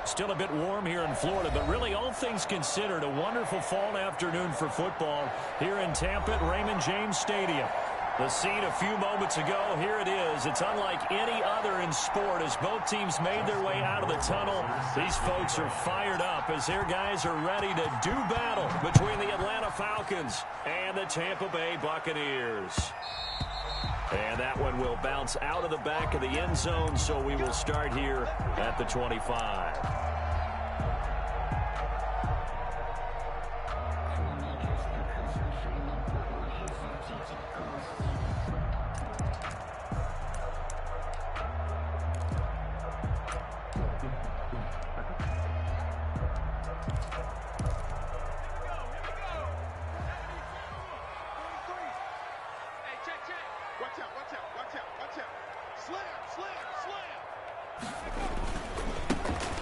Still a bit warm here in Florida, but really all things considered, a wonderful fall afternoon for football here in Tampa at Raymond James Stadium. The scene a few moments ago, here it is. It's unlike any other in sport as both teams made their way out of the tunnel. These folks are fired up as their guys are ready to do battle between the Atlanta Falcons and the Tampa Bay Buccaneers. And that one will bounce out of the back of the end zone, so we will start here at the 25.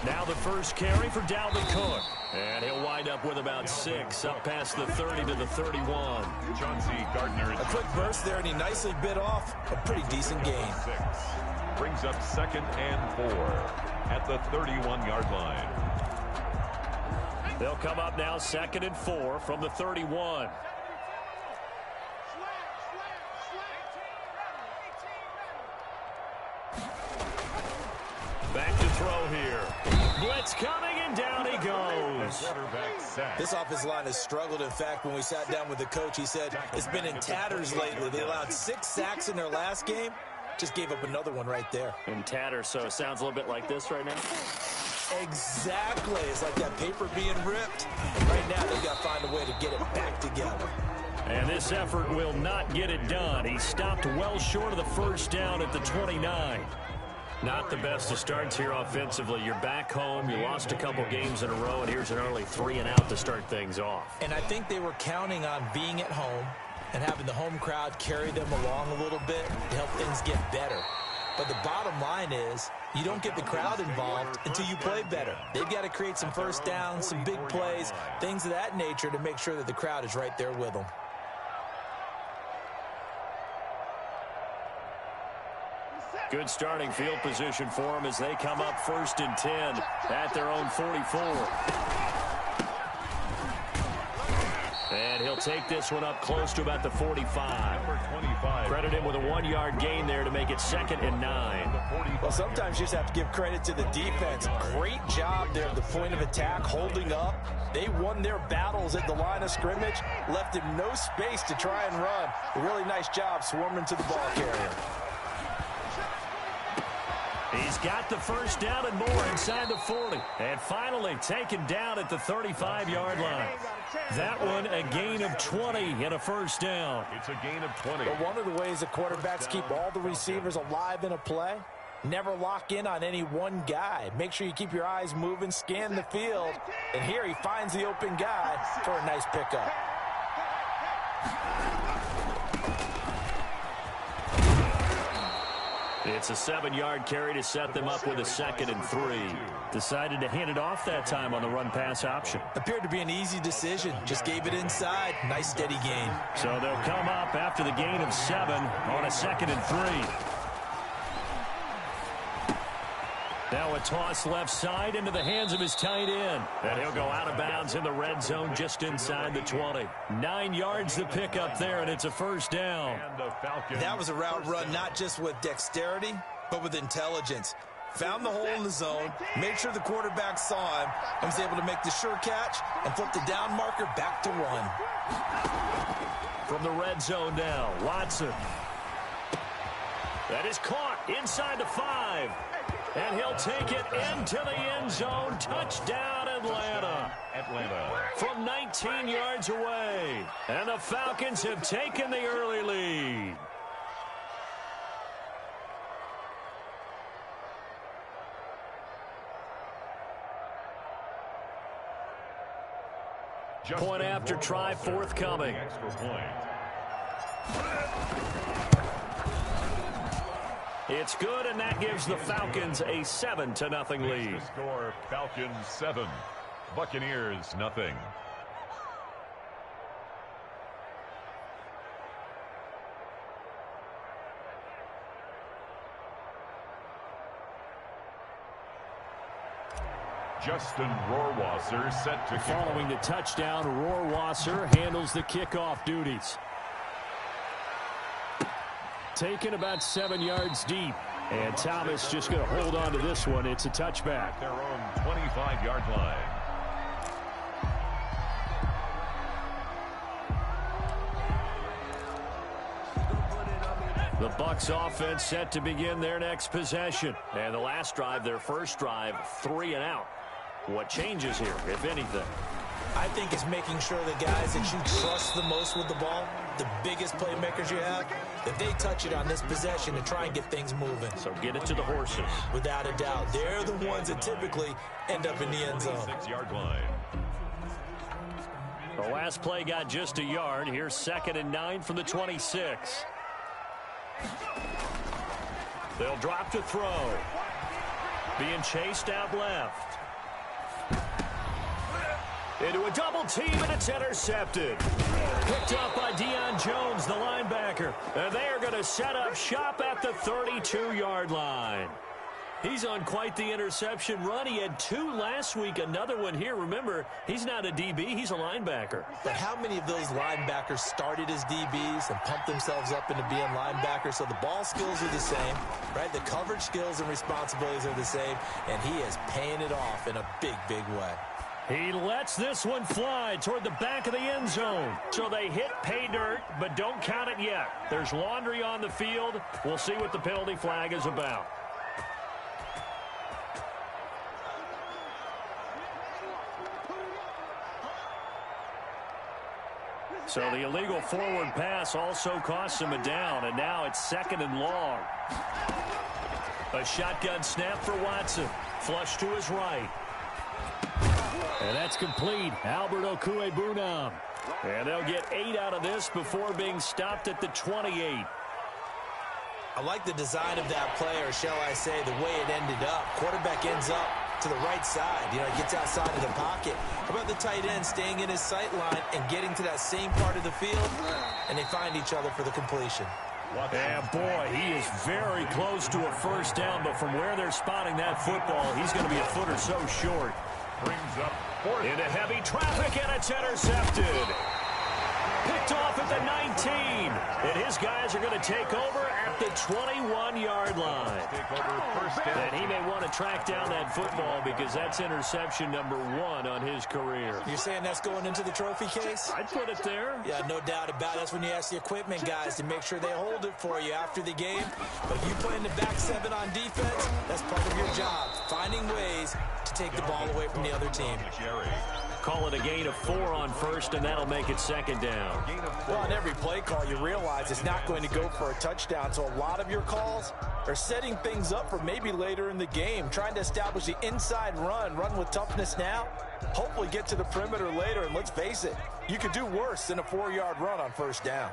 Now the first carry for Dalvin Cook. And he'll wind up with about 6, up past the 30 to the 31. Chauncey Gardner. A quick burst there, and he nicely bit off a pretty decent gain. 6 brings up 2nd and 4 at the 31-yard line. They'll come up now 2nd and 4 from the 31. Back to throw here. Blitz coming, and down he goes. This offensive line has struggled. In fact, when we sat down with the coach, he said it's been in tatters lately. They allowed 6 sacks in their last game. Just gave up another one right there. In tatters, so it sounds a little bit like this right now. Exactly. It's like that paper being ripped. And right now, they've got to find a way to get it back together. And this effort will not get it done. He stopped well short of the first down at the 29. Not the best of starts here offensively. You're back home. You lost a couple games in a row, and here's an early 3 and out to start things off. And I think they were counting on being at home and having the home crowd carry them along a little bit to help things get better. But the bottom line is you don't get the crowd involved until you play better. They've got to create some first downs, some big plays, things of that nature to make sure that the crowd is right there with them. Good starting field position for them as they come up 1st and 10 at their own 44. And he'll take this one up close to about the 45. Credit him with a 1-yard gain there to make it 2nd and 9. Well, sometimes you just have to give credit to the defense. Great job there at the point of attack, holding up. They won their battles at the line of scrimmage, left him no space to try and run. A really nice job swarming to the ball carrier. He's got the first down and more inside the 40. And finally taken down at the 35-yard line. That one a gain of 20 and a first down. It's a gain of 20. But one of the ways the quarterbacks keep all the receivers alive in a play, never lock in on any one guy. Make sure you keep your eyes moving, scan the field. And here he finds the open guy for a nice pickup. It's a 7-yard carry to set them up with a 2nd and 3. Decided to hand it off that time on the run-pass option. Appeared to be an easy decision. Just gave it inside. Nice, steady gain. So they'll come up after the gain of 7 on a 2nd and 3. Now a toss left side into the hands of his tight end. And he'll go out of bounds in the red zone just inside the 20. 9 yards to pick up there, and it's a first down. That was a route run not just with dexterity, but with intelligence. Found the hole in the zone, made sure the quarterback saw him, and was able to make the sure catch and flip the down marker back to 1. From the red zone now, Watson. That is caught inside the 5. And he'll take it into the end zone. Touchdown, Atlanta. From 19 yards away. And the Falcons have taken the early lead. Point after try forthcoming. It's good, and that gives the Falcons a 7-0 lead. Score Falcons 7, Buccaneers nothing. Justin Rohrwasser set to following the touchdown. Rohrwasser handles the kickoff duties. Taken about 7 yards deep. And Thomas just going to hold on to this one. It's a touchback. their own 25-yard line. The Bucs offense set to begin their next possession. And the last drive, their first drive, 3 and out. What changes here, if anything? I think it's making sure the guys that you trust the most with the ball, the biggest playmakers you have, that they touch it on this possession to try and get things moving. So get it to the horses. Without a doubt. They're the ones that typically end up in the end zone. 6-yard line. The last play got just a yard. Here's 2nd and 9 from the 26. They'll drop to throw. Being chased out left. Into a double team, and it's intercepted. Picked up by Deion Jones, the linebacker. And they are going to set up shop at the 32-yard line. He's on quite the interception run. He had 2 last week, another one here. Remember, he's not a DB, he's a linebacker. But how many of those linebackers started as DBs and pumped themselves up into being linebackers? So the ball skills are the same, right? The coverage skills and responsibilities are the same, and he is paying it off in a big, big way. He lets this one fly toward the back of the end zone. So they hit pay dirt, but don't count it yet. There's laundry on the field. We'll see what the penalty flag is about. So the illegal forward pass also costs him a down, and now it's 2nd and long. A shotgun snap for Watson. Flush to his right. And that's complete. Albert Okwuegbunam. And they'll get 8 out of this before being stopped at the 28. I like the design of that play, or shall I say the way it ended up. Quarterback ends up to the right side. You know, he gets outside of the pocket. How about the tight end staying in his sight line and getting to that same part of the field? And they find each other for the completion. And boy, he is very close to a first down, but from where they're spotting that football, he's going to be a foot or so short. Brings up 4th. Into heavy traffic, and it's intercepted. Picked off at the 19. And his guys are going to take over at the 21-yard line. Take over first down. And he may want to track down that football because that's interception number 1 on his career. You're saying that's going into the trophy case? I'd put it there. Yeah, no doubt about it. That's when you ask the equipment guys to make sure they hold it for you after the game. But if you play in the back 7 on defense, that's part of your job. Finding ways to take the ball away from the other team. Call it a gain of 4 on first, and that'll make it 2nd down. Well, on every play call, you realize it's not going to go for a touchdown. So a lot of your calls are setting things up for maybe later in the game, trying to establish the inside run with toughness now, hopefully get to the perimeter later. And let's face it, you could do worse than a 4-yard run on first down.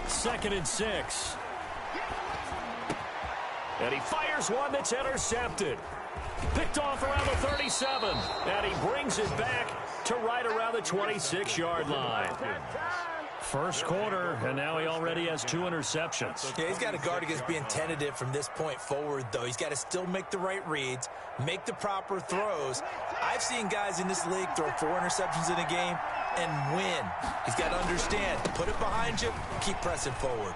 Second and 6. And he fires one that's intercepted. Picked off around the 37. And he brings it back to right around the 26-yard line. First quarter, and now he already has 2 interceptions. Yeah, he's got to guard against being tentative from this point forward, though. He's got to still make the right reads, make the proper throws. I've seen guys in this league throw 4 interceptions in a game and win. He's got to understand, put it behind you, keep pressing forward.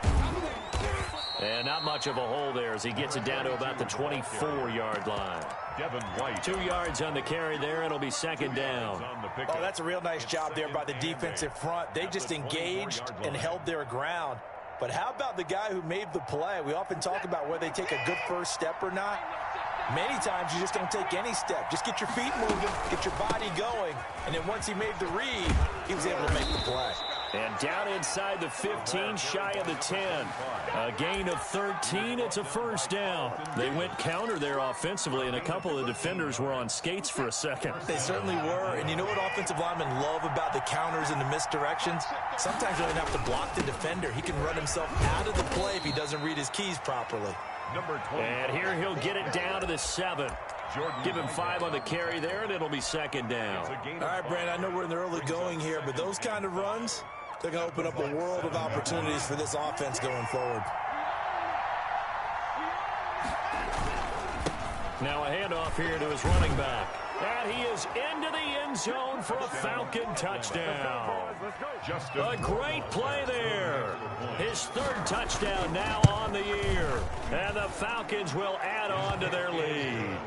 And not much of a hole there as he gets it down to about the 24-yard line. Devin White. 2 yards on the carry there. It'll be 2nd down. Oh, that's a real nice job there by the defensive front. They just engaged and held their ground. But how about the guy who made the play? We often talk about whether they take a good first step or not. Many times you just don't take any step. Just get your feet moving, get your body going. And then once he made the read, he was able to make the play. And down inside the 15, shy of the 10. A gain of 13, it's a first down. They went counter there offensively, and a couple of defenders were on skates for a second. They certainly were. And you know what offensive linemen love about the counters and the misdirections? Sometimes you don't have to block the defender. He can run himself out of the play if he doesn't read his keys properly. Number 20. And here he'll get it down to the 7. Give him 5 on the carry there, and it'll be 2nd down. All right, Brandon, I know we're in the early going here, but those kind of runs, they're going to open up a world of opportunities for this offense going forward. Now a handoff here to his running back. And he is into the end zone for a Falcon touchdown. A great play there. His third touchdown now on the year. And the Falcons will add on to their lead.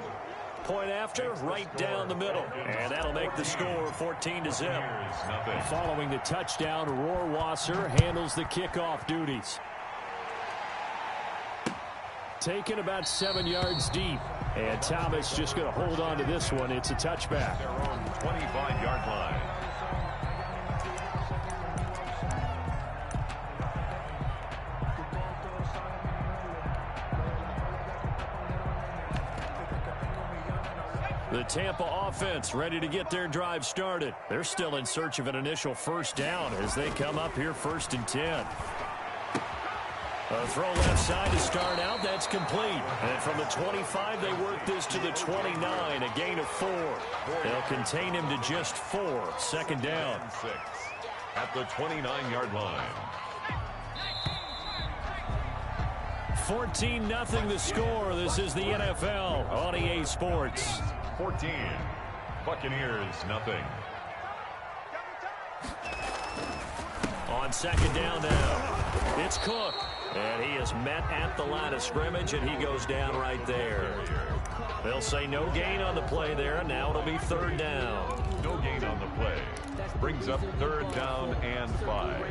Point after, right down the middle. And that'll make the score 14-0. Following the touchdown, Rohrwasser handles the kickoff duties. Taken about 7 yards deep. And Thomas just going to hold on to this one. It's a touchback. Their own 25-yard line. The Tampa offense ready to get their drive started. They're still in search of an initial first down as they come up here 1st and 10. A throw left side to start out. That's complete. And from the 25, they work this to the 29, a gain of 4. They'll contain him to just 4. 2nd down. 6 at the 29-yard line. 14-0 the score. This is the NFL on EA Sports. 14. Buccaneers, nothing. On 2nd down now, it's Cook. And he is met at the line of scrimmage, and he goes down right there. They'll say no gain on the play there. Now it'll be 3rd down. No gain on the play. Brings up 3rd down and 5.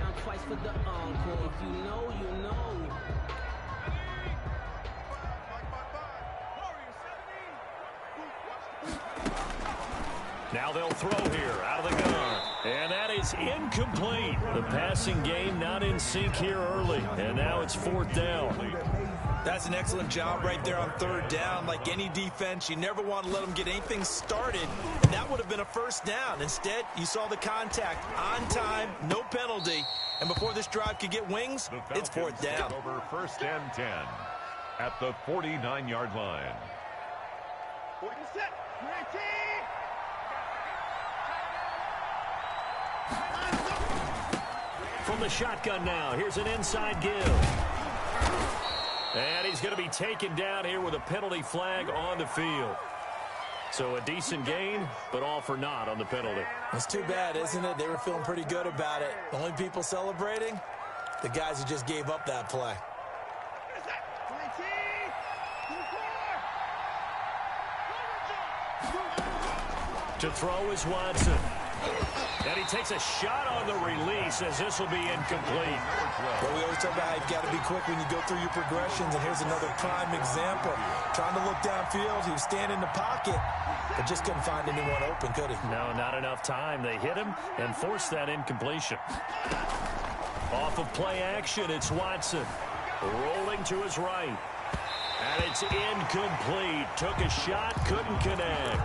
Now they'll throw here out of the gun. And that is incomplete. The passing game not in sync here early. And now it's 4th down. That's an excellent job right there on 3rd down. Like any defense, you never want to let them get anything started. And that would have been a 1st down. Instead, you saw the contact on time, no penalty. And before this drive could get wings, it's 4th down. Over 1st and 10 at the 49-yard line. From the shotgun now, here's an inside give. And he's going to be taken down here with a penalty flag on the field. So a decent gain, but all for naught on the penalty. It's too bad, isn't it? They were feeling pretty good about it. The only people celebrating, the guys who just gave up that play. To throw is Watson. And he takes a shot on the release as this will be incomplete. Well, we always talk about how you've got to be quick when you go through your progressions, and here's another prime example. Trying to look downfield, he was standing in the pocket, but just couldn't find anyone open, could he? No, not enough time. They hit him and forced that incompletion. Off of play action, it's Watson. Rolling to his right. And it's incomplete. Took a shot, couldn't connect.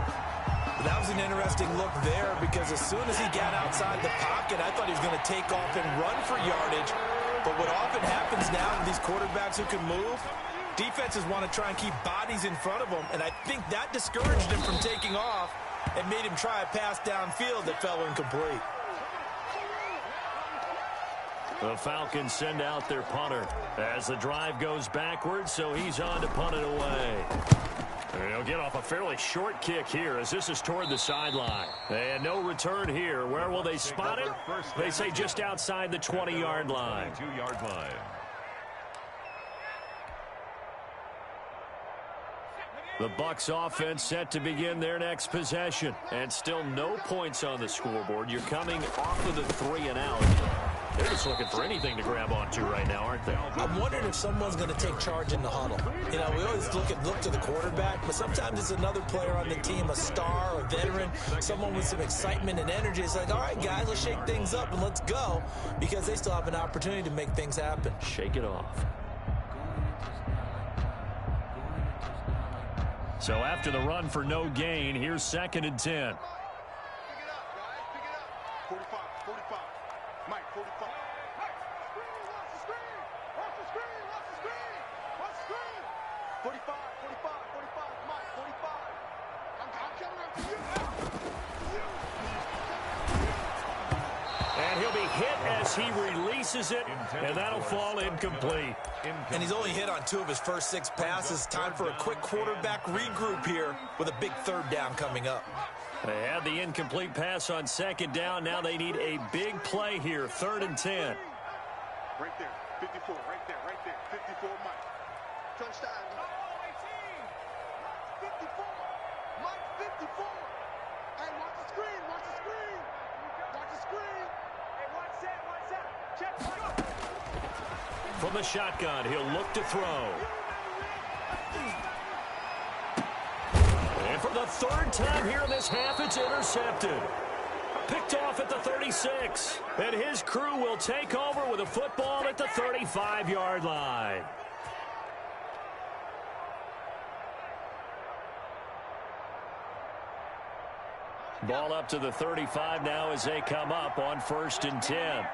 That was an interesting look there because as soon as he got outside the pocket, I thought he was going to take off and run for yardage. But what often happens now with these quarterbacks who can move, defenses want to try and keep bodies in front of them, and I think that discouraged him from taking off and made him try a pass downfield that fell incomplete. The Falcons send out their punter as the drive goes backwards, so he's on to punt it away. They'll get off a fairly short kick here as this is toward the sideline. And no return here. Where will they spot it? They say just outside the 20-yard line. 22-yard line. The Bucs offense set to begin their next possession. And still no points on the scoreboard. You're coming off of the 3 and out. They're just looking for anything to grab onto right now, aren't they? I'm wondering if someone's going to take charge in the huddle. You know, we always look to the quarterback, but sometimes it's another player on the team, a star, a veteran, someone with some excitement and energy. It's like, all right, guys, let's shake things up and let's go, because they still have an opportunity to make things happen. Shake it off. So after the run for no gain, here's 2nd and 10. 45. he'll be hit as he releases it, and that'll fall incomplete. And he's only hit on 2 of his first 6 passes. Time for a quick quarterback regroup here with a big 3rd down coming up. They had the incomplete pass on 2nd down. Now they need a big play here, 3rd and 10. Right there, 54, right there, 54, Mike. Touchdown. 54, Mike 54. Hey, watch the screen, watch the screen. Watch the screen. Hey, watch that. Check Mike. From the shotgun, he'll look to throw. And for the 3rd time here in this half, it's intercepted. Picked off at the 36. And his crew will take over with a football at the 35-yard line. Ball up to the 35 now as they come up on 1st and 10.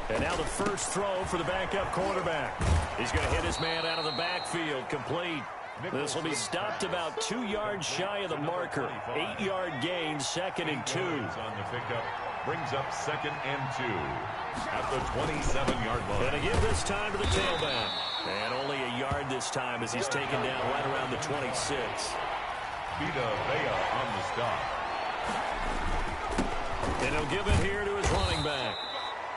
And now the first throw for the backup quarterback. He's going to hit his man out of the backfield, complete. This will be stopped about 2 yards shy of the marker. 8-yard gain, 2nd and 2. On the pickup, brings up 2nd and 2 at the 27-yard line. And to give this time to the tailback. And only a yard this time as he's taken down right around the 26. Vita Vea on the stop. And he'll give it here to his running back.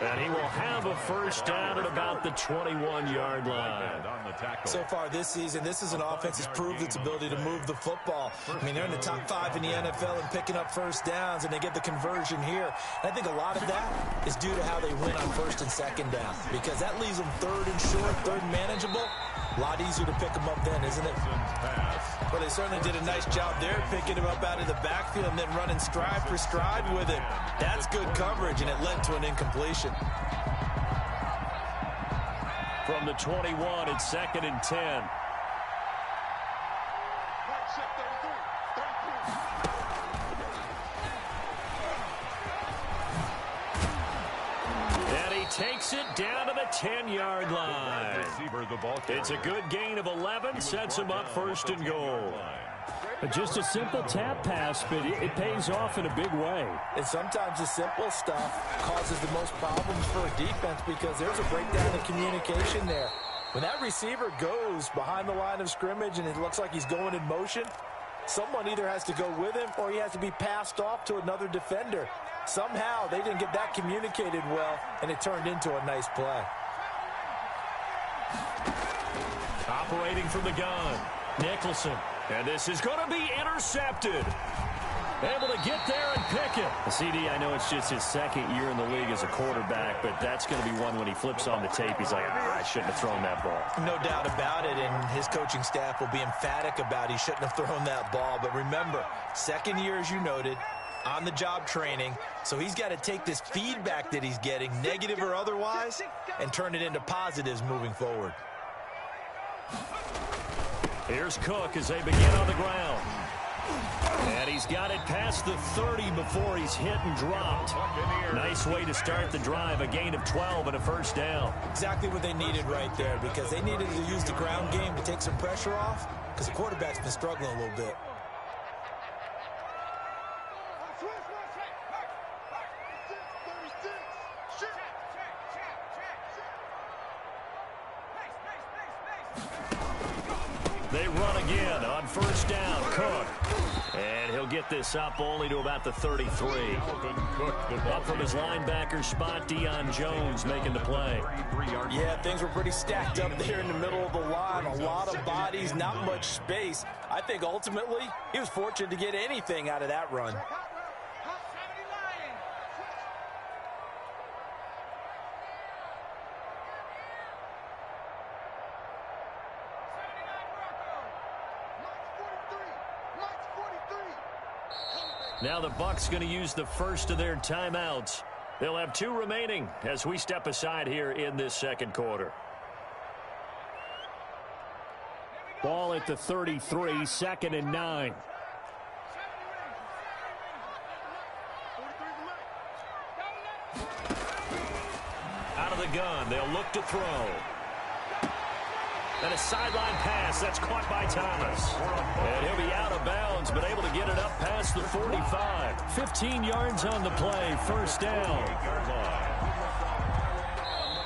And he will have a first down at about the 21-yard line. So far this season, this is an offense that's proved its ability to move the football. I mean, they're in the top 5 in the NFL and picking up first downs, and they get the conversion here. And I think a lot of that is due to how they win on 1st and 2nd down, because that leaves them 3rd and short, 3rd and manageable. A lot easier to pick them up then, isn't it? Well, they certainly did a nice job there picking him up out of the backfield and then running stride for stride with it. That's good coverage, and it led to an incompletion. From the 21, it's 2nd and 10. Takes it down to the 10-yard line. It's a good gain of 11, sets him up 1st and goal. Just a simple tap pass, but it pays off in a big way. And sometimes the simple stuff causes the most problems for a defense because there's a breakdown in communication there. When that receiver goes behind the line of scrimmage and it looks like he's going in motion, someone either has to go with him or he has to be passed off to another defender. Somehow they didn't get that communicated well, and it turned into a nice play. Operating from the gun, Nicholson. And this is going to be intercepted. Able to get there and pick it. CD, I know it's just his 2nd year in the league as a quarterback, but that's going to be one when he flips on the tape. He's like, I shouldn't have thrown that ball. No doubt about it, and his coaching staff will be emphatic about he shouldn't have thrown that ball. But remember, 2nd year, as you noted, on-the-job training, so he's got to take this feedback that he's getting, negative or otherwise, and turn it into positives moving forward. Here's Cook as they begin on the ground. And he's got it past the 30 before he's hit and dropped. Nice way to start the drive, a gain of 12 and a first down. Exactly what they needed right there, because they needed to use the ground game to take some pressure off, because the quarterback's been struggling a little bit. They run again on first down. Cook. And he'll get this up only to about the 33. Up from his linebacker spot, Deion Jones making the play. Yeah, things were pretty stacked up there in the middle of the line. A lot of bodies, not much space. I think ultimately he was fortunate to get anything out of that run. Now the Bucs going to use the first of their timeouts. They'll have 2 remaining as we step aside here in this 2nd quarter. Ball at the 33, 2nd and 9. Out of the gun, they'll look to throw. And a sideline pass. That's caught by Thomas. And he'll be out of bounds, but able to get it up past the 45. 15 yards on the play. First down.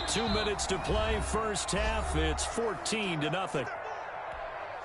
2 minutes to play. First half. It's 14-0.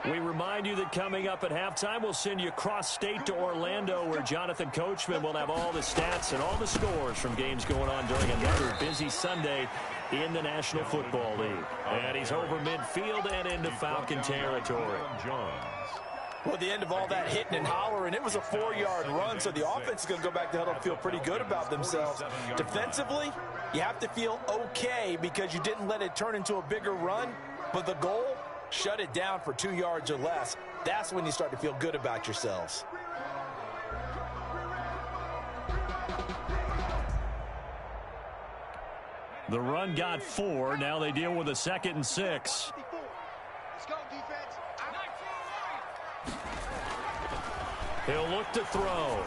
We remind you that coming up at halftime, we'll send you cross-state to Orlando, where Jonathan Coachman will have all the stats and all the scores from games going on during another busy Sunday in the National Football League. And he's over midfield and into Falcon territory. Well, at the end of all that hitting and hollering, it was a 4-yard run, so the offense is going to go back to huddle and feel pretty good about themselves. Defensively, you have to feel okay because you didn't let it turn into a bigger run, but the goal, shut it down for 2 yards or less. That's when you start to feel good about yourselves. The run got 4. Now they deal with a 2nd and 6. Let's go, defense. He'll look to throw.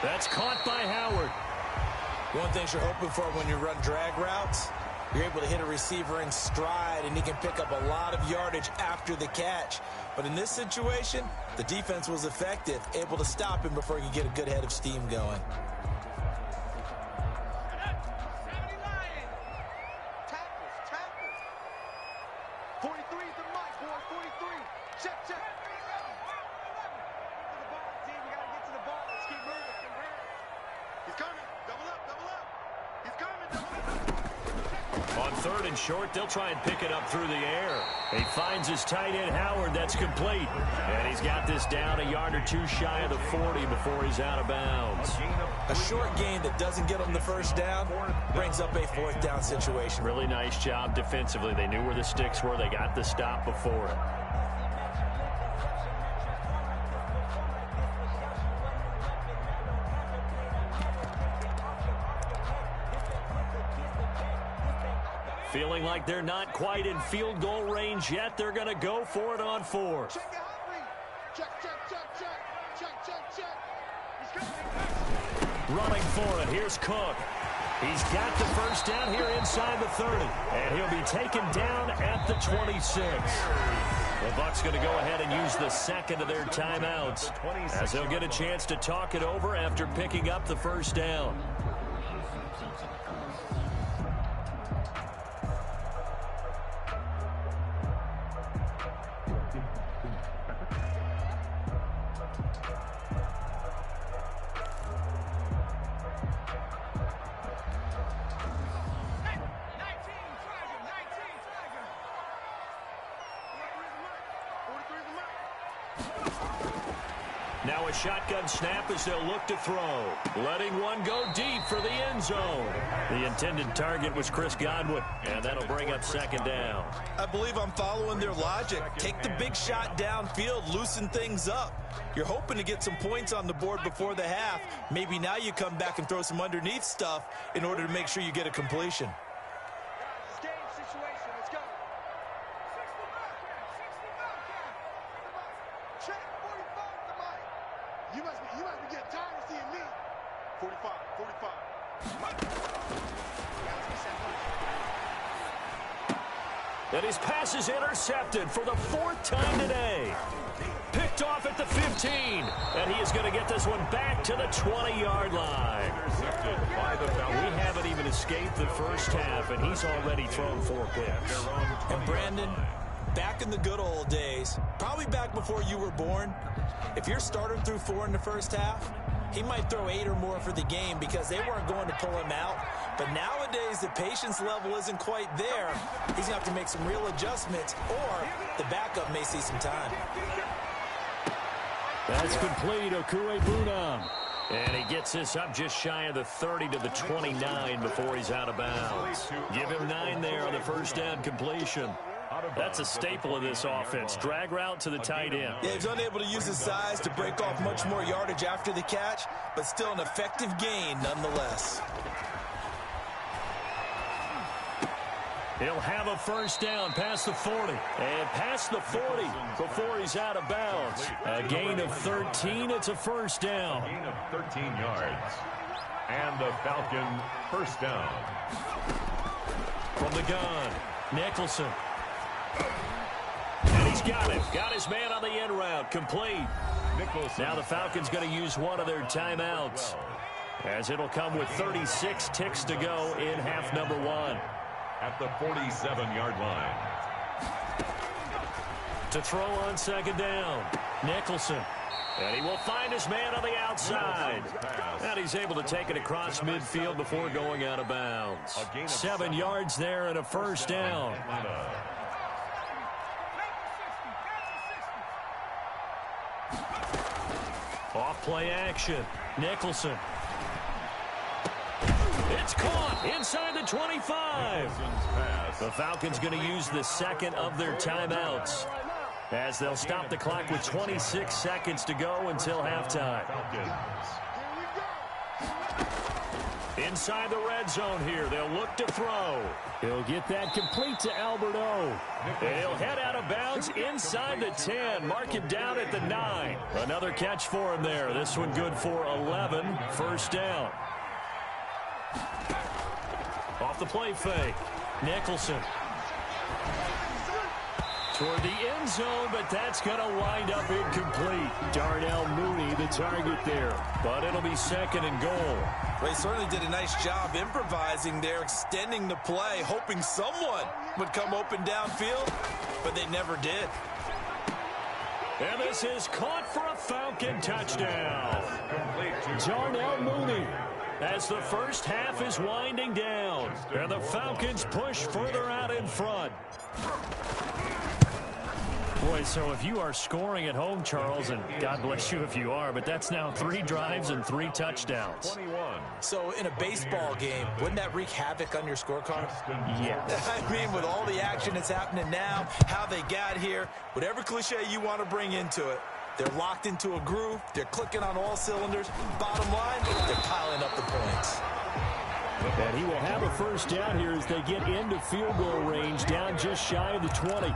That's caught by Howard. One thing you're hoping for when you run drag routes, you're able to hit a receiver in stride, and he can pick up a lot of yardage after the catch. But in this situation, the defense was effective, able to stop him before he could get a good head of steam going. Short, they'll try and pick it up through the air. He finds his tight end, Howard. That's complete. And he's got this down a yard or two shy of the 40 before he's out of bounds. A short gain that doesn't get him the first down brings up a 4th down situation. Really nice job defensively. They knew where the sticks were. They got the stop before it. Feeling like they're not quite in field goal range yet. They're going to go for it on 4. Check it out, check, check. He's coming. Running for it. Here's Cook. He's got the first down here inside the 30. And he'll be taken down at the 26. The Bucs going to go ahead and use the second of their timeouts, as they'll get a chance to talk it over after picking up the first down. Now a shotgun snap as they'll look to throw. Letting one go deep for the end zone. The intended target was Chris Godwin, and that'll bring up second down. I believe I'm following their logic. Take the big shot downfield, loosen things up. You're hoping to get some points on the board before the half. Maybe now you come back and throw some underneath stuff in order to make sure you get a completion. And his pass is intercepted for the 4th time today. Picked off at the 15. And he is going to get this one back to the 20-yard line. We haven't even escaped the first half, and he's already thrown 4 picks. And Brandon, back in the good old days, probably back before you were born, if your starter threw 4 in the first half, he might throw 8 or more for the game because they weren't going to pull him out. But nowadays, the patience level isn't quite there. He's going to have to make some real adjustments, or the backup may see some time. That's complete. Okuegbunam. And he gets this up just shy of the 30 to the 29 before he's out of bounds. Give him 9 there on the first down completion. That's a staple of this offense. Drag route to the tight end. Yeah, he's unable to use his size to break off much more yardage after the catch, but still an effective gain nonetheless. He'll have a first down past the 40. And past the 40 before he's out of bounds. A gain of 13. It's a first down. Gain of 13 yards. And the Falcon first down. From the gun, Nicholson. And he's got it. Got his man on the end route. Complete. Now the Falcons going to use one of their timeouts, as it'll come with 36 ticks to go in half number one. At the 47-yard line. To throw on second down, Nicholson. And he will find his man on the outside. And he's able to take it across midfield before going out of bounds. 7 yards there and a first down. Off play action. Nicholson. It's caught inside the 25. The Falcons going to use the second of their timeouts, as they'll stop the clock with 26 seconds to go until halftime. Inside the red zone here, they'll look to throw. He'll get that complete to Alberto. And he'll head out of bounds inside the 10. Mark him down at the 9. Another catch for him there. This one good for 11. First down. Off the play fake. Nicholson. Toward the end zone, but that's going to wind up incomplete. Darnell Mooney, the target there. But it'll be second and goal. Well, he certainly did a nice job improvising there, extending the play, hoping someone would come open downfield, but they never did. And this is caught for a Falcon touchdown. Darnell Mooney. As the first half is winding down, and the Falcons push further out in front. Boy, so if you are scoring at home, Charles, and God bless you if you are, but that's now 3 drives and 3 touchdowns. 21. So in a baseball game, wouldn't that wreak havoc on your scorecard? Yes. I mean, with all the action that's happening now, how they got here, whatever cliche you want to bring into it, they're locked into a groove. They're clicking on all cylinders. Bottom line, they're piling up the points. And he will have a first down here as they get into field goal range, down just shy of the 20.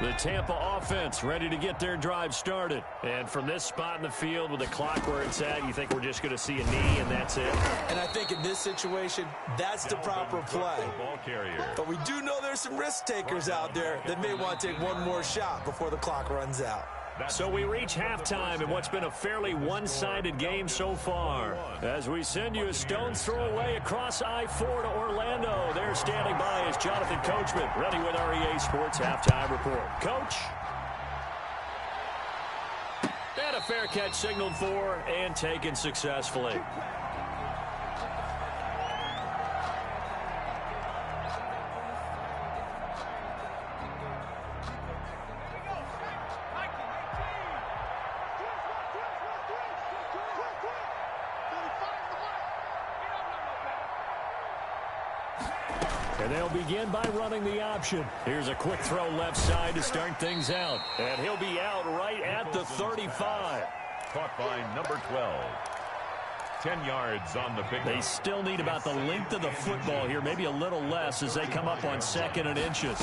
The Tampa offense ready to get their drive started. And from this spot in the field with the clock where it's at, you think we're just going to see a knee and that's it? And I think in this situation, that's the proper play. Ball carrier. But we do know there's some risk takers out there that may want to take one more shot before the clock runs out. So we reach halftime in what's been a fairly one-sided game so far. As we send you a stone's throw away across I-4 to Orlando. There standing by is Jonathan Coachman, ready with our EA Sports Halftime Report. Coach? And a fair catch signaled for and taken successfully. And they'll begin by running the option. Here's a quick throw left side to start things out. And he'll be out right at the 35. Caught by number 12. 10 yards on the pick. They still need about the length of the football here, maybe a little less as they come up on 2nd and inches.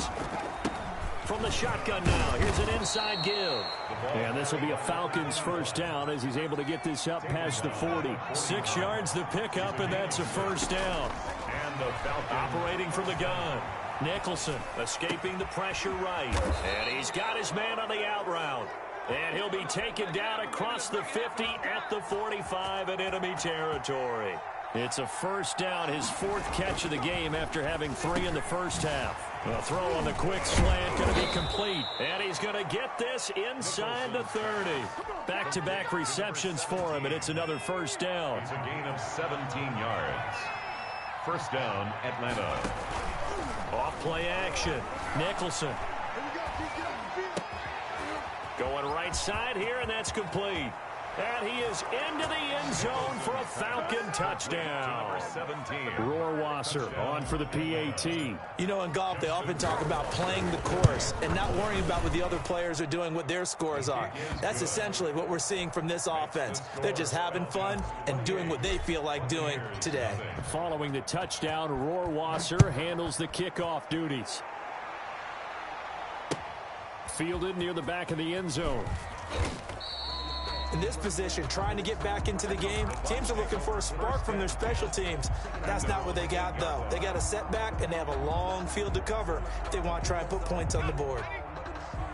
From the shotgun now, here's an inside give. And this will be a Falcons first down as he's able to get this up past the 40. 6 yards to pick up, and that's a first down. And the Falcons operating from the gun. Nicholson escaping the pressure right. And he's got his man on the out route. And he'll be taken down across the 50 at the 45 in enemy territory. It's a first down, his 4th catch of the game after having 3 in the first half. A throw on the quick slant going to be complete. And he's going to get this inside the 30. Back-to-back receptions for him, and it's another first down. It's a gain of 17 yards. First down, Atlanta. Off play action. Nicholson. Going right side here, and that's complete. And he is into the end zone for a Falcon touchdown. Number 17. Rohrwasser on for the PAT. You know, in golf, they often talk about playing the course and not worrying about what the other players are doing, what their scores are. That's essentially what we're seeing from this offense. They're just having fun and doing what they feel like doing today. Following the touchdown, Rohrwasser handles the kickoff duties. Fielded near the back of the end zone. In this position, trying to get back into the game, teams are looking for a spark from their special teams. That's not what they got, though. They got a setback, and they have a long field to cover if they want to try and put points on the board.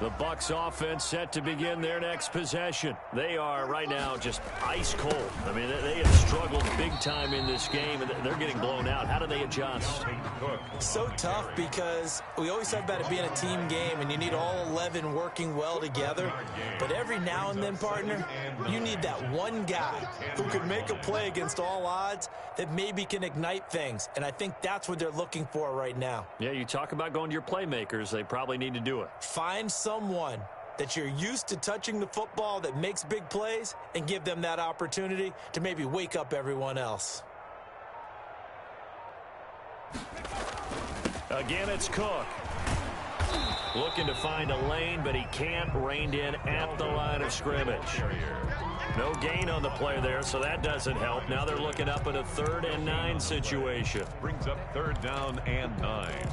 The Bucs offense set to begin their next possession. They are right now just ice cold. I mean, they have struggled big time in this game, and they're getting blown out. How do they adjust? So tough because we always talk about it being a team game, and you need all 11 working well together. But every now and then, partner, you need that one guy who can make a play against all odds that maybe can ignite things. And I think that's what they're looking for right now. Yeah, you talk about going to your playmakers. They probably need to do it. Find someone that you're used to touching the football that makes big plays and give them that opportunity to maybe wake up everyone else. Again, it's Cook. Looking to find a lane, but he can't. Reined in at the line of scrimmage. No gain on the play there, so that doesn't help. Now they're looking up at a 3rd and 9 situation. Brings up 3rd down and 9.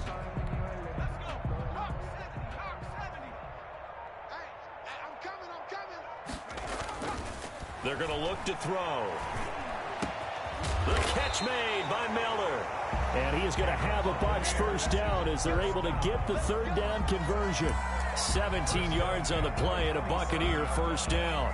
They're going to look to throw. The catch made by Miller. And he is going to have a Bucs first down as they're able to get the 3rd down conversion. 17 yards on the play and a Buccaneer first down.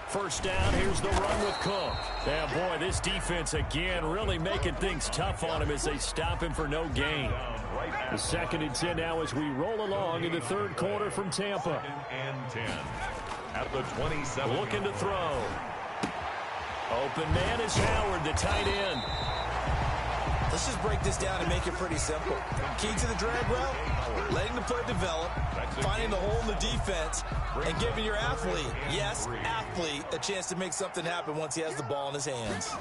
First down, here's the run with Cook. Yeah, boy, this defense again really making things tough on him as they stop him for no gain. The 2nd and 10 now as we roll along in the 3rd quarter from Tampa. 2nd and 10 at the 27. Looking to throw. Open man is Howard, the tight end. Let's just break this down and make it pretty simple. Key to the drag route, letting the play develop, finding the hole in the defense, and giving your athlete, yes, athlete, a chance to make something happen once he has the ball in his hands.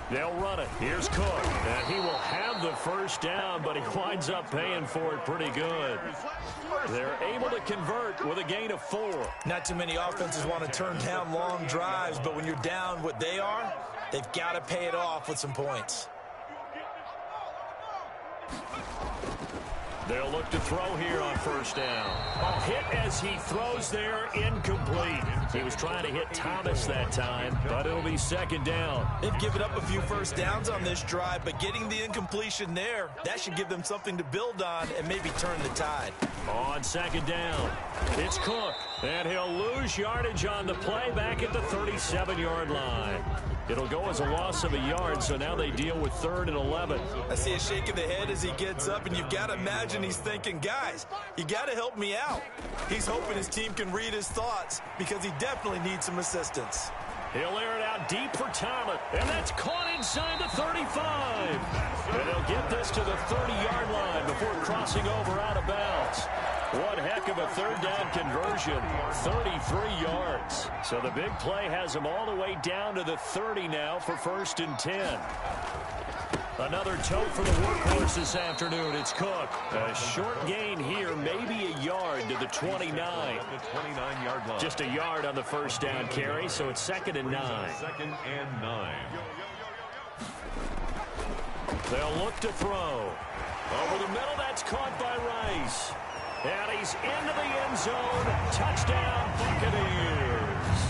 They'll run it. Here's Cook. And he will have the first down, but he winds up paying for it pretty good. They're able to convert with a gain of 4. Not too many offenses want to turn down long drives, but when you're down what they are, they've got to pay it off with some points. They'll look to throw here on first down. A hit as he throws there, incomplete. He was trying to hit Thomas that time, but it'll be 2nd down. They've given up a few first downs on this drive, but getting the incompletion there, that should give them something to build on and maybe turn the tide. On 2nd down, it's Cook, and he'll lose yardage on the play back at the 37-yard line. It'll go as a loss of a yard, so now they deal with 3rd and 11. I see a shake of the head as he gets up, and you've got to imagine he's thinking, guys, you got to help me out. He's hoping his team can read his thoughts because he definitely needs some assistance. He'll air it out deep for Talent, and that's caught inside the 35. And he'll get this to the 30-yard line before crossing over out of bounds. One heck of a 3rd down conversion, 33 yards. So the big play has him all the way down to the 30 now for 1st and 10. Another tote for the workhorse this afternoon. It's Cook. A short gain here, maybe a yard to the 29. The 29-yard line. Just a yard on the first down carry, so it's 2nd and 9. 2nd and 9. They'll look to throw. Over the middle, that's caught by Rice. And he's into the end zone. Touchdown, Buccaneers.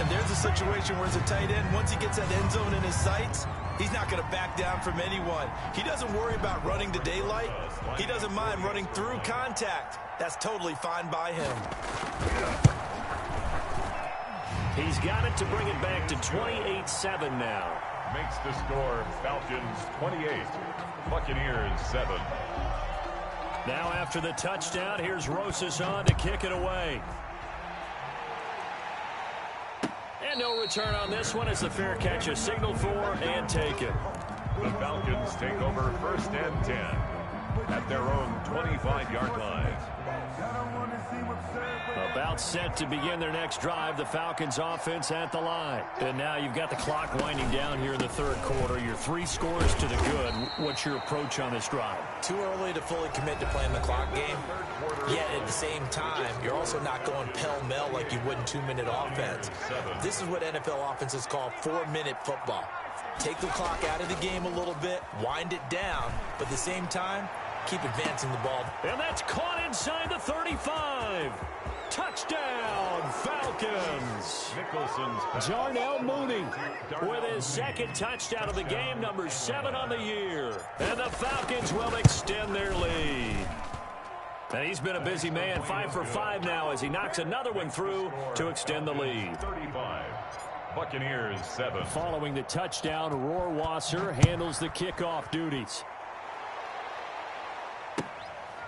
And there's a situation where as a tight end, once he gets that end zone in his sights, he's not going to back down from anyone. He doesn't worry about running to daylight. He doesn't mind running through contact. That's totally fine by him. He's got it to bring it back to 28-7 now. Makes the score Falcons 28, Buccaneers 7. Now after the touchdown, here's Rosas on to kick it away. And no return on this one as the fair catch is signaled for and taken. The Falcons take over 1st and 10 at their own 25-yard line. About set to begin their next drive, the Falcons offense at the line. And now you've got the clock winding down here in the 3rd quarter. You're 3 scores to the good. What's your approach on this drive? Too early to fully commit to playing the clock game. Yet at at the same time, you're also not going pell-mell like you would in 2-minute offense. This is what NFL offenses call 4-minute football. Take the clock out of the game a little bit, wind it down, but at the same time, keep advancing the ball. And that's caught inside the 35. Touchdown, Falcons. Jarnell Mooney with his second touchdown of the game, number 7 on the year. And the Falcons will extend their lead. And he's been a busy man, 5 for 5 now as he knocks another one through to extend the lead. 35. Buccaneers 7. Following the touchdown, Rohrwasser handles the kickoff duties.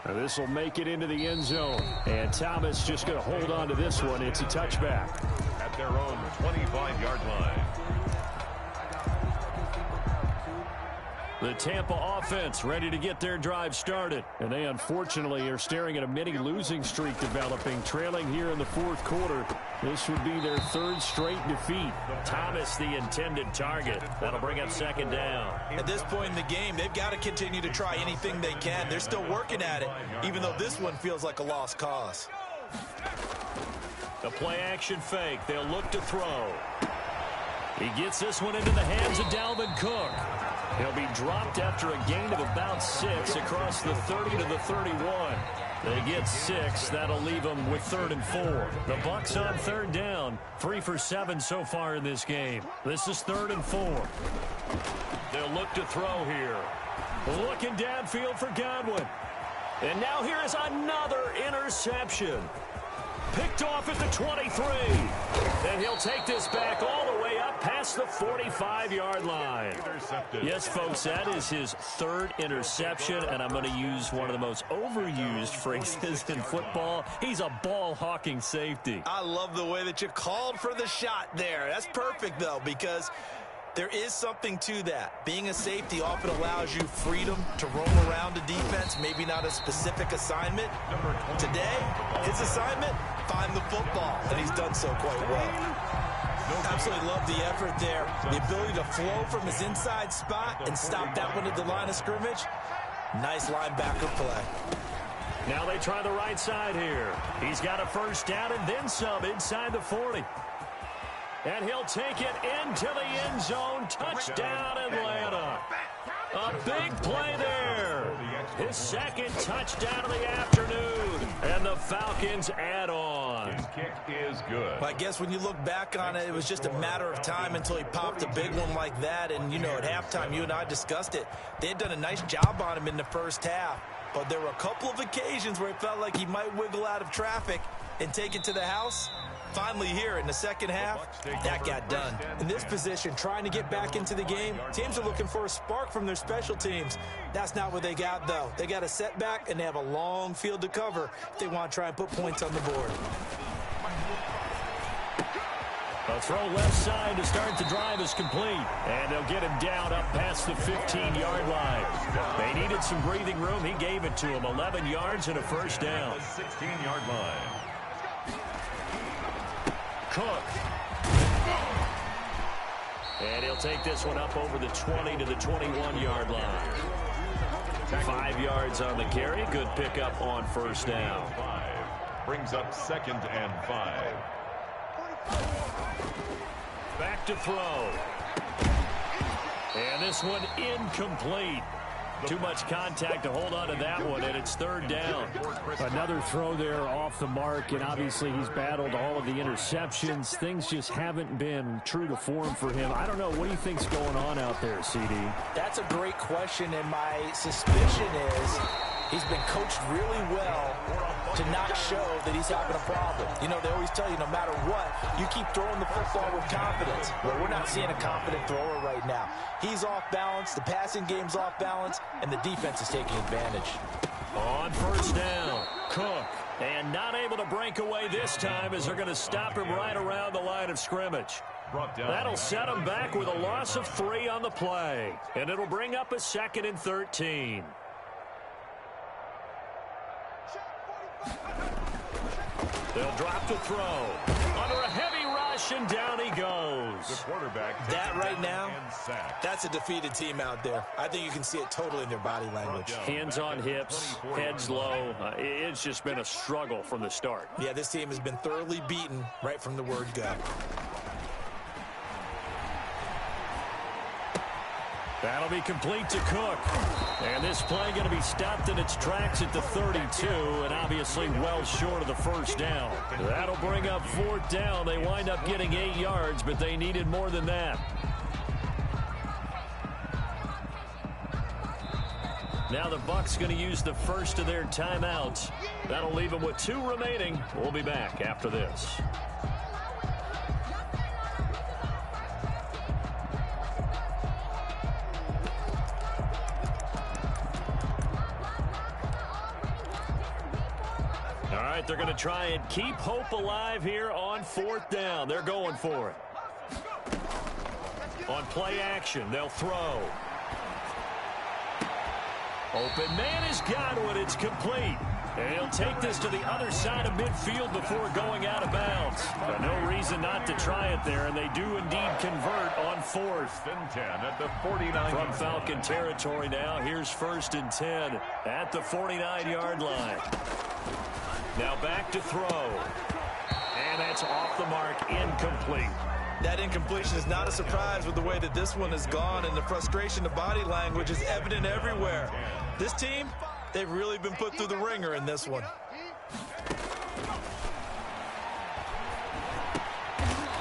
This will make it into the end zone. And Thomas just going to hold on to this one. It's a touchback. At their own 25-yard line. The Tampa offense ready to get their drive started. And they unfortunately are staring at a mini losing streak developing, trailing here in the fourth quarter. This would be their 3rd straight defeat. Thomas, the intended target. That'll bring up 2nd down. At this point in the game, they've got to continue to try anything they can. They're still working at it, even though this one feels like a lost cause. The play-action fake. They'll look to throw. He gets this one into the hands of Dalvin Cook. He'll be dropped after a gain of about 6 across the 30 to the 31. They get 6. That'll leave them with 3rd and 4. The Bucs on 3rd down. 3 for 7 so far in this game. This is 3rd and 4. They'll look to throw here. Looking downfield for Godwin. And now here is another interception. Picked off at the 23. And he'll take this back all the way up past the 45-yard line. Yes, folks, that is his 3rd interception, and I'm going to use one of the most overused phrases in football. He's a ball-hawking safety. I love the way that you called for the shot there. That's perfect, though, because there is something to that. Being a safety often allows you freedom to roam around a defense, maybe not a specific assignment. Today, his assignment, find the football, and he's done so quite well. Absolutely love the effort there. The ability to flow from his inside spot and stop that one at the line of scrimmage. Nice linebacker play. Now they try the right side here. He's got a 1st down and then some inside the 40. And he'll take it into the end zone. Touchdown, Atlanta. A big play there. His 2nd touchdown of the afternoon. And the Falcons add on. His kick is good. I guess when you look back on it, it was just a matter of time until he popped a big one like that. And, you know, at halftime, you and I discussed it. They had done a nice job on him in the first half. But there were a couple of occasions where it felt like he might wiggle out of traffic and take it to the house. Finally here in the second half, that got done. In this position, trying to get back into the game, teams are looking for a spark from their special teams. That's not what they got, though. They got a setback, and they have a long field to cover if they want to try and put points on the board. A throw left side to start the drive is complete. And they'll get him down up past the 15-yard line. They needed some breathing room. He gave it to him. 11 yards and a 1st down. 16-yard line. Cook. And he'll take this one up over the 20 to the 21-yard line. 5 yards on the carry. Good pickup on 1st down. 5. Brings up 2nd and 5. Back to throw. And this one incomplete. Too much contact to hold on to that one, and it's 3rd down. Another throw there off the mark, and obviously he's battled all of the interceptions. Things just haven't been true to form for him. I don't know. What do you think's going on out there, CD? That's a great question, and my suspicion is he's been coached really well to not show that he's having a problem. You know, they always tell you no matter what, you keep throwing the football with confidence. Well, we're not seeing a confident thrower right now. He's off balance, the passing game's off balance, and the defense is taking advantage. On 1st down, Cook. And not able to break away this time as they're going to stop him right around the line of scrimmage. That'll set him back with a loss of 3 on the play. And it'll bring up a 2nd and 13. They'll drop to throw. Under a heavy rush possession. Down he goes. The quarterback. That right now, that's a defeated team out there. I think you can see it totally in their body language. Hands on hips, heads low. It's just been a struggle from the start. Yeah, this team has been thoroughly beaten right from the word go. That'll be complete to Cook. And this play going to be stopped in its tracks at the 32, and obviously well short of the first down. That'll bring up 4th down. They wind up getting 8 yards, but they needed more than that. Now the Bucs going to use the first of their timeouts. That'll leave them with 2 remaining. We'll be back after this. All right, they're going to try and keep hope alive here on 4th down. They're going for it. On play action, they'll throw. Open man has got one. It's complete. And he'll take this to the other side of midfield before going out of bounds. But no reason not to try it there, and they do indeed convert on 4th and 10 at the 49. From Falcon territory now, here's 1st and 10 at the 49-yard line. Now back to throw. And that's off the mark, incomplete. That incompletion is not a surprise with the way that this one has gone, and the frustration of body language is evident everywhere. This team, they've really been put through the ringer in this one.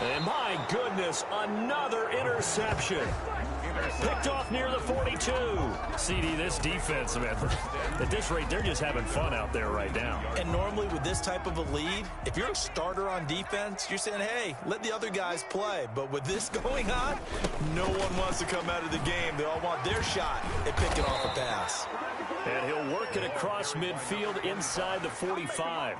And my goodness, another interception. Picked off near the 42. CD, this defense, man, at this rate, they're just having fun out there right now. And normally with this type of a lead, if you're a starter on defense, you're saying, hey, let the other guys play. But with this going on, no one wants to come out of the game. They all want their shot at picking off a pass. And he'll work it across midfield inside the 45.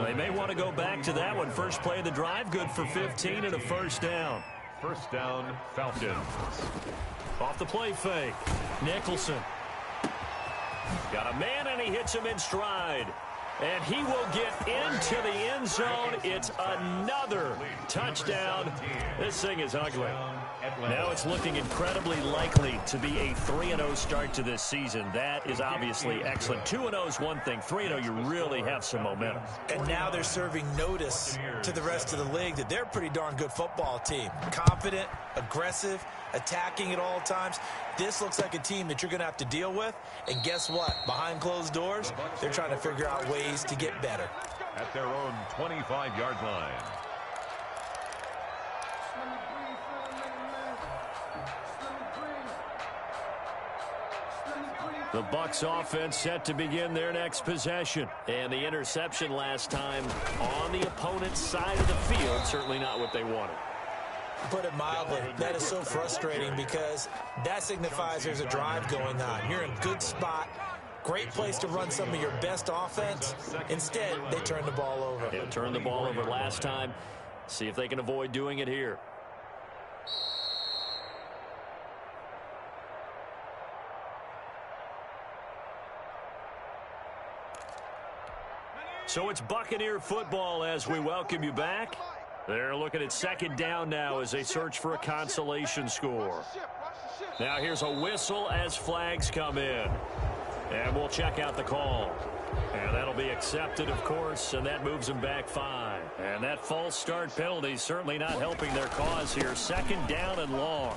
They may want to go back to that one. First play of the drive, good for 15 and a 1st down. 1st down, Falcons. Off the play fake. Nicholson. Got a man, and he hits him in stride. And he will get into the end zone. It's another touchdown. This thing is ugly. Now it's looking incredibly likely to be a 3-0 start to this season. That is obviously excellent. 2-0 is one thing. 3-0, you really have some momentum. And now they're serving notice to the rest of the league that they're a pretty darn good football team. Confident, aggressive, attacking at all times. This looks like a team that you're going to have to deal with. And guess what? Behind closed doors, they're trying to figure out ways to get better. At their own 25-yard line. The Bucs offense set to begin their next possession. And the interception last time on the opponent's side of the field, certainly not what they wanted. Put it mildly, that is so frustrating because that signifies there's a drive going on. You're in a good spot, great place to run some of your best offense. Instead, they turn the ball over. They turned the ball over last time. See if they can avoid doing it here. So it's Buccaneer football as we welcome you back. They're looking at 2nd down now as they search for a consolation score. Now here's a whistle as flags come in. And we'll check out the call. And that'll be accepted, of course, and that moves them back 5. And that false start penalty certainly not helping their cause here. 2nd down and long.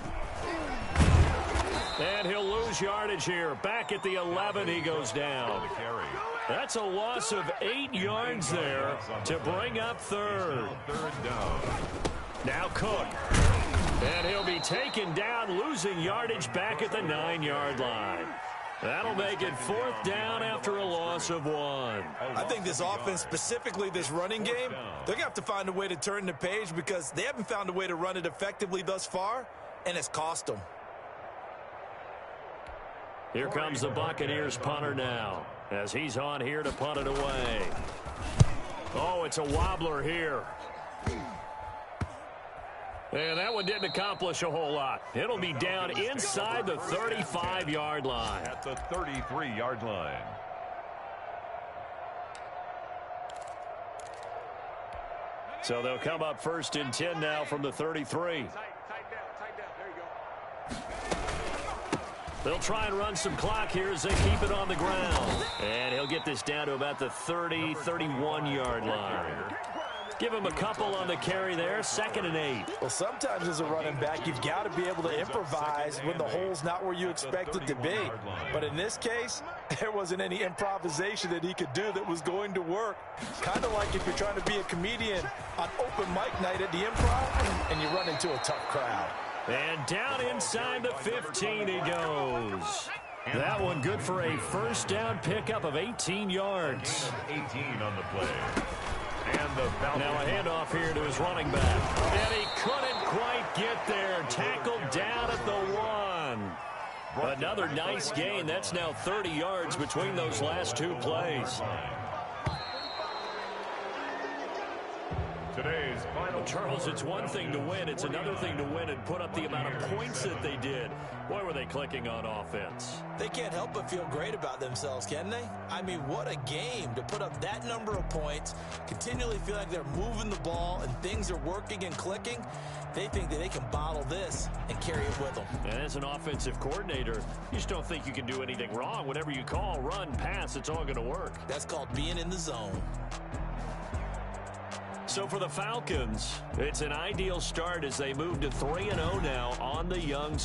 And he'll lose yardage here. Back at the 11, he goes down. That's a loss of 8 yards there to bring up 3rd. Now Cook. And he'll be taken down, losing yardage back at the 9-yard line. That'll make it 4th down after a loss of 1. I think this offense, specifically this running game, they're going to have to find a way to turn the page because they haven't found a way to run it effectively thus far, and it's cost them. Here comes the Buccaneers punter now as he's on here to punt it away. Oh, it's a wobbler here. And that one didn't accomplish a whole lot. It'll be down inside the 35-yard line. At the 33-yard line. So they'll come up 1st and 10 now from the 33. Tight down. There you go. They'll try and run some clock here as they keep it on the ground. And he'll get this down to about the 30, 31-yard line. Give him a couple on the carry there, 2nd and 8. Well, sometimes as a running back, you've got to be able to improvise when the hole's not where you expect it to be. But in this case, there wasn't any improvisation that he could do that was going to work. Kind of like if you're trying to be a comedian on open mic night at the Improv and you run into a tough crowd. And down inside the 15 he goes. That one good for a 1st down pickup of 18 yards. 18 on the play. And now a handoff here to his running back. And he couldn't quite get there. Tackled down at the 1. Another nice gain. That's now 30 yards between those last 2 plays. Today's final. Charles, it's one thing to win. It's another thing to win and put up the amount of points that they did. Boy, were they clicking on offense. They can't help but feel great about themselves, can they? I mean, what a game to put up that number of points, continually feel like they're moving the ball and things are working and clicking. They think that they can bottle this and carry it with them. And as an offensive coordinator, you just don't think you can do anything wrong. Whatever you call, run, pass, it's all going to work. That's called being in the zone. So for the Falcons, it's an ideal start as they move to 3-0 now on the young